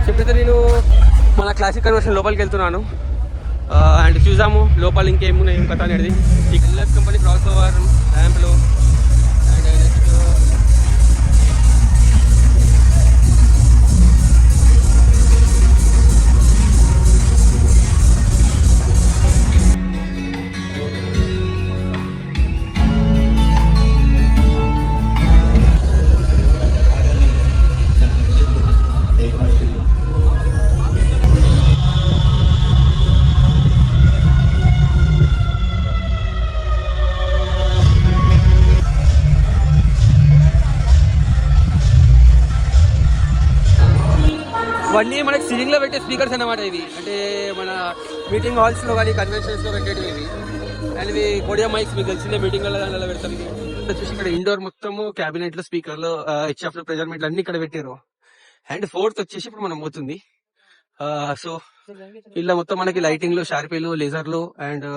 ఇప్పుడైతే నేను మన క్లాసిక్ కన్వర్షన్ లోపలికి వెళ్తున్నాను అండ్ చూసాము లోపల ఇంకేమున్నాయి ఏం కథ అనేది. ఈ ఎల్ఎస్ కంపెనీ క్రాస్ ఓవర్ ర్యాంప్లో అండ్ నెక్స్ట్ ఇవన్నీ మనకి సీలింగ్లో పెట్టే స్పీకర్స్ అన్నమాట. ఇవి అంటే మన మీటింగ్ హాల్స్లో కానీ కన్వెన్షన్స్లో పెట్టేవి ఇవి. అండ్ ఇవి కొడియా మైక్స్ మీకు తెలిసిందే మీటింగ్లలో దానిలో పెడతాం. ఇవి వచ్చేసి ఇక్కడ ఇండోర్ మొత్తము క్యాబినెట్లో స్పీకర్లు హెచ్ఎఫ్లో ప్రెజర్మెంట్లు అన్ని ఇక్కడ పెట్టారు. అండ్ ఫోర్త్ వచ్చేసి ఇప్పుడు మనం పోతుంది. సో ఇలా మొత్తం మనకి లైటింగ్లు షార్పీలు లేజర్లు and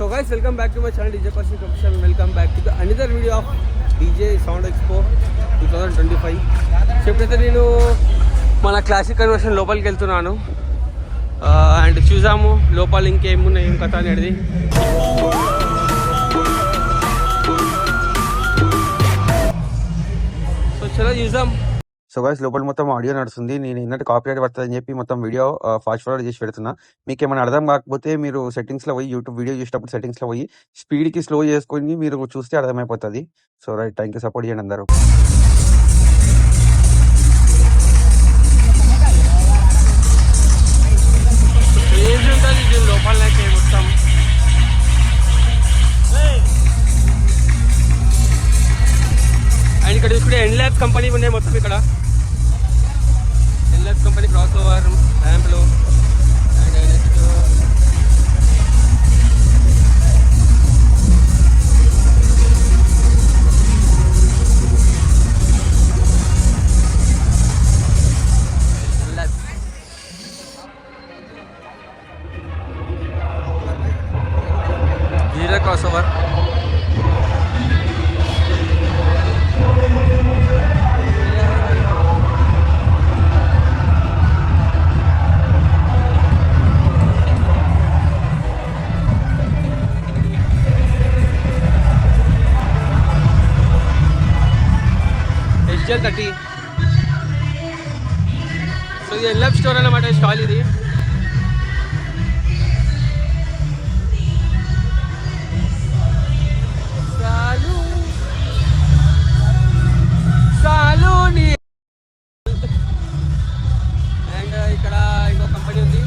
So guys, welcome back to my channel DJ Percy Professional. Welcome back to the another video of DJ Sound Expo 2025. ఇప్పుడైతే నేను మన క్లాసిక్ కన్వర్షన్ లోపలికి వెళ్తున్నాను అండ్ చూసాము లోపల ఇంకేమున్నాయి ఏం కథ అనేది. సో చలో చూసాం. సో గైస్ లోపల మొత్తం ఆడియో నడుస్తుంది. నేను ఏంటంటే కాపీరైట్ పడుతుందని చెప్పి మొత్తం వీడియో ఫాస్ట్ ఫార్వర్డ్ చేసి పెడుతున్నా. మీకు ఏమైనా అర్థం కాకపోతే మీరు సెట్టింగ్స్లో పోయి యూట్యూబ్ వీడియో చూసేటప్పుడు సెట్టింగ్స్లో పోయి స్పీడ్కి స్లో చేసుకొని మీరు చూస్తే అర్థమైపోతుంది. So right, thank you, support చేయండి అందరూ. లోపలకి మొత్తం అండ్ ఇక్కడ చూసుకుంటే ఎన్లాబ్స్ కంపెనీ ఉన్నాయి మొత్తం. ఇక్కడ ఎన్లాబ్స్ కంపెనీ క్రాస్ ఓవర్ ర్యాంప్లో అండ్ నెక్స్ట్ జీరా క్రాస్ ఓవర్. HL30. సో ఇది ఎల్ఎఫ్ స్టోర్ అన్నమాట స్టాల్ ఇది. అండ్ ఇక్కడ ఇంకో కంపెనీ ఉంది.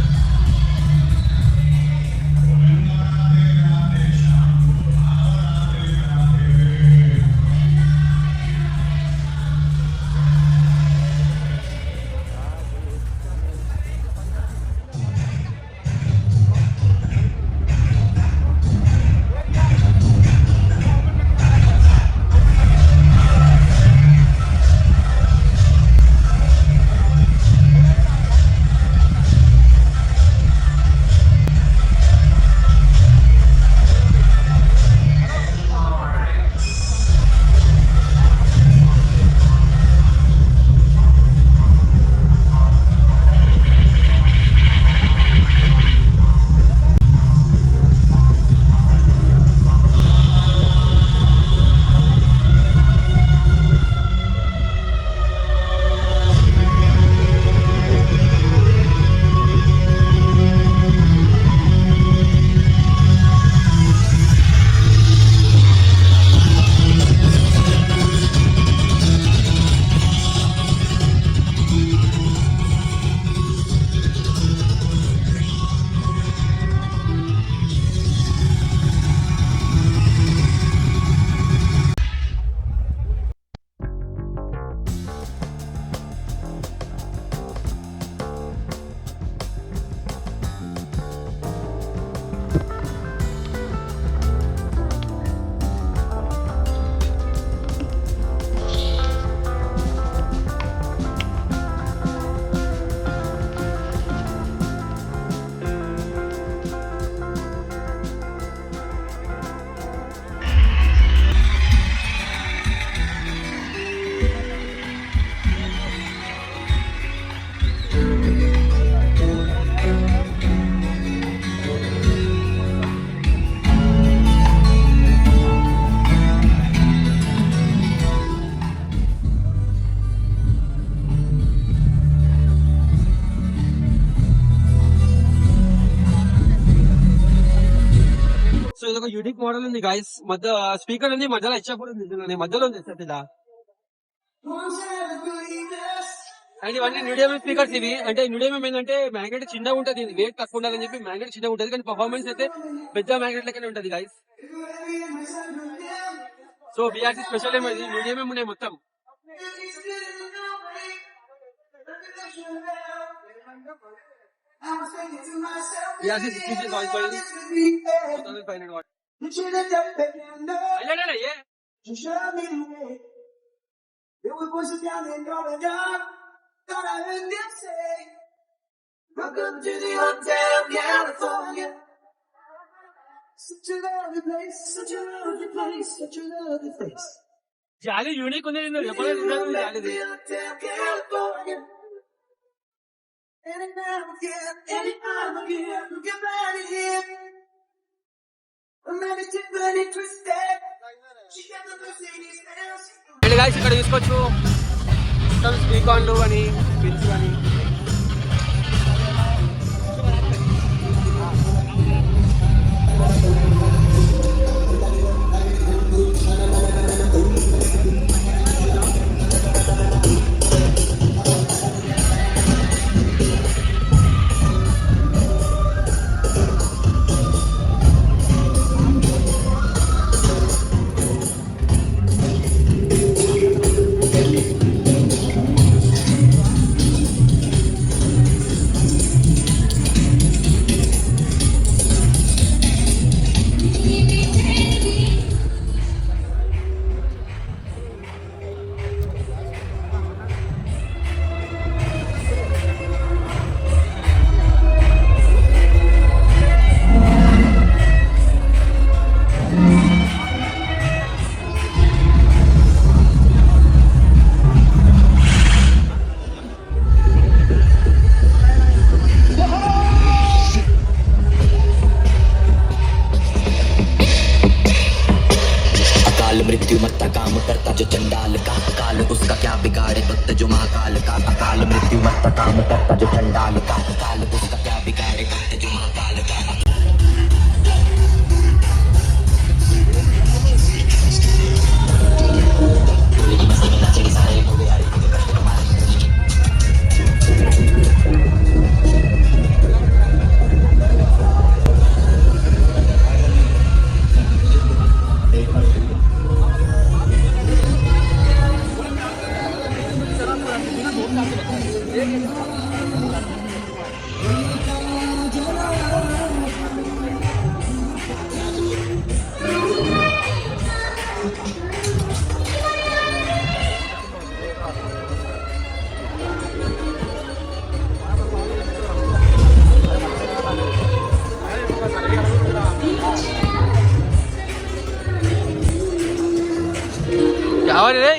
మోడల్ ఉంది గాయస్, మధ్య స్పీకర్ ఉంది, మధ్యలో హెచ్ఎఫ్ ఉంది, చూడండి, మధ్యలో ఉంది సెట్ ఇలా. అండ్ ఇవన్నీ న్యూడియం స్పీకర్స్ ఇవి. అంటే న్యూడియం ఏంటంటే మ్యాగ్నెట్ చిన్నగా ఉంటుంది, వెయిట్ తక్కువ ఉండాలని చెప్పి మ్యాగ్నెట్ చిన్నగా ఉంటుంది, కానీ పర్ఫార్మెన్స్ అయితే పెద్ద మ్యాగ్నెట్ లెక్కనే ఉంటుంది గాయస్. సో బిఆర్సీ స్పెషల్ ఏమో ఇది, న్యూడియం ఉన్నాయి మొత్తం. BRC 6 voice coil 2500 what. అయ్యా Then we push it down and going down. Thought I heard them say, welcome to the Hotel California. Such a lovely place, such a lovely place, such a lovely place. జాలి unique ఉంది, నేను చెప్పలేదు జాలిది. And guys ఇక్కడ తీసుకోవచ్చు స్పీకాన్లు అని, pins కానీ. मृत्यु मत्ता काम करता जो चंडाल का, काल उसका क्या बिगाड़े भक्त जो महाकाल का। अकाल मृत्यु मत्ता काम करता जो चंडाल का, काल उसका क्या बिगाड़े भक्त जो महाकाल का। కావాలి రే.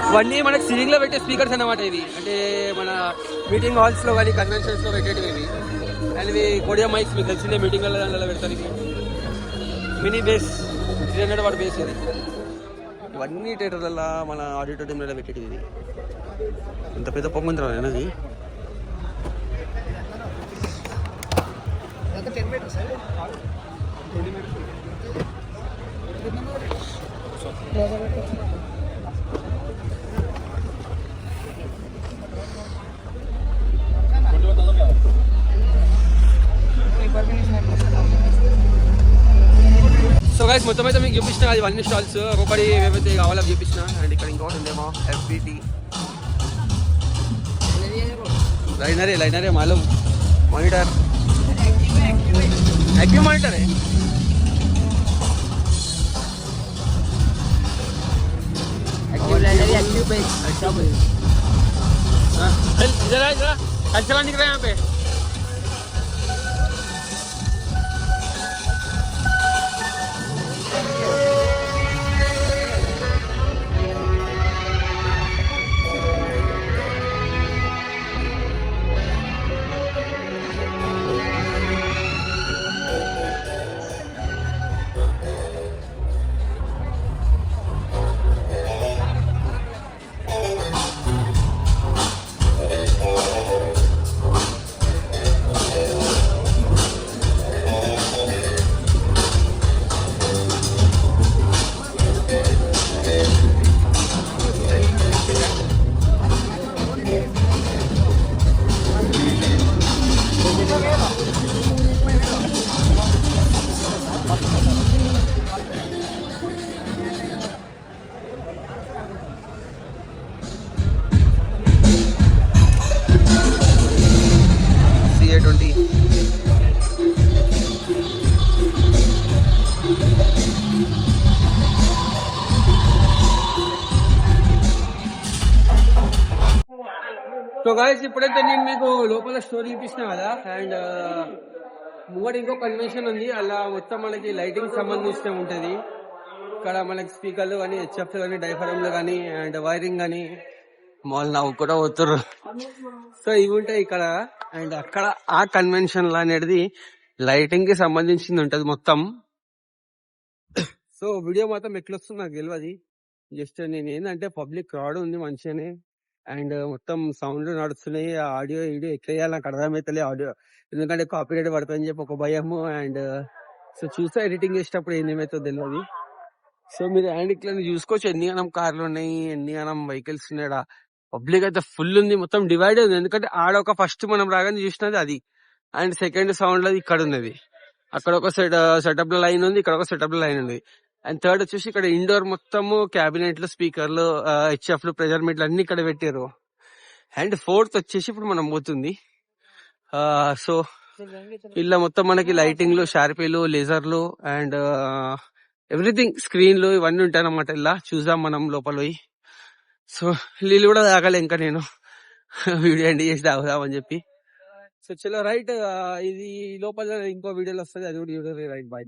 ఇవన్నీ మనకి సీలింగ్ లో పెట్టే స్పీకర్స్ అన్నమాట ఇవి. అంటే మన మీటింగ్ హాల్స్ లో కానీ కన్వెన్షన్స్ లో పెట్టేటివి ఇవి. అండ్ ఇవి కొడియా మైక్స్, మీకు తెలిసిందే మీటింగ్ దాంట్లో పెడతారు. ఇవి మినీ బేస్ 300 వాట్ బేస్ ఇది. ఇవన్నీ థియేటర్లలో మన ఆడిటోరియంలో పెట్టేటివి ఇది. ఇంత పెద్ద పొంగుంది అనేది. సో గైస్ మొత్తం అయితే మీకు చూపించిన అది అన్ని స్టాల్స్ ఒకటి ఏవైతే కావాలో చూపించిన. అండ్ ఇక్కడ ఇంకోటి ఉందేమో FBT లైనరే మాలూమ్ మానిటర్ एक्टिव मॉनिटर है। एक्टिव पे इधर आ, इधर अच्छा दिख रहा है यहाँ पे। A20. సో గాయస్ ఇప్పుడైతే నేను మీకు లోపల స్టోరీ చూపించిన కదా, అండ్ ముంగట ఇంకో కన్వెన్షన్ ఉంది. అలా మొత్తం మనకి లైటింగ్ సంబంధించిన ఉంటది. ఇక్కడ మనకి స్పీకర్లు కానీ, హెచ్ఎఫ్ కానీ, డైఫారమ్లు కానీ, అండ్ వైరింగ్ కానీ, మాల్ నవ్వు కూడా పోతుర్రు. సో ఇవి ఉంటాయి ఇక్కడ. అండ్ అక్కడ ఆ కన్వెన్షన్ అనేది లైటింగ్ కి సంబంధించింది ఉంటది మొత్తం. సో వీడియో మాత్రం ఎట్లా వస్తుంది నాకు తెలియదు. జస్ట్ నేను ఏంటంటే పబ్లిక్ క్రౌడ్ ఉంది మంచిగానే, అండ్ మొత్తం సౌండ్ నడుస్తున్నాయి. ఆడియో వీడియో ఎట్లా చేయాలి నాకు అర్థమైతలే ఆడియో, ఎందుకంటే కాపీరైట్ పడుతుందని చెప్పి ఒక భయము. అండ్ సో చూస్తే ఎడిటింగ్ చేసేటప్పుడు ఏమేమైతుందో తెలియదు. సో మీరు అండ్ ఇట్లా చూసుకోవచ్చు, ఎన్ని గణం కార్లు ఉన్నాయి, ఎన్ని గణం వెహికల్స్ ఉన్నాయి. పబ్లిక్ అయితే ఫుల్ ఉంది, మొత్తం డివైడ్ ఉంది. ఎందుకంటే ఆడ ఒక ఫస్ట్ మనం రాగానే చూసినది అది, అండ్ సెకండ్ సౌండ్ లో ఇక్కడ ఉన్నది. అక్కడ ఒక సెటప్ లో లైన్ ఉంది, ఇక్కడ ఒక సెటప్ లో లైన్ ఉంది. అండ్ థర్డ్ వచ్చేసి ఇక్కడ ఇండోర్ మొత్తము క్యాబినెట్లు, స్పీకర్లు, హెచ్ఎఫ్లు, ప్రెజర్ మీట్లు అన్ని ఇక్కడ పెట్టారు. అండ్ ఫోర్త్ వచ్చేసి ఇప్పుడు మనం పోతుంది. సో ఇలా మొత్తం మనకి లైటింగ్లు, షార్పీలు, లేజర్లు, అండ్ ఎవ్రీథింగ్, స్క్రీన్లు ఇవన్నీ ఉంటాయి అన్నమాట. ఇలా చూద్దాం మనం లోపల పోయి. సో నీళ్ళు కూడా తాగాలి ఇంకా నేను వీడియో ఎండ్ చేసి తాగుదామని చెప్పి. సో చలో రైట్, ఇది లోపల ఇంకో వీడియోలో వస్తుంది, అది కూడా రైట్. బాయ్.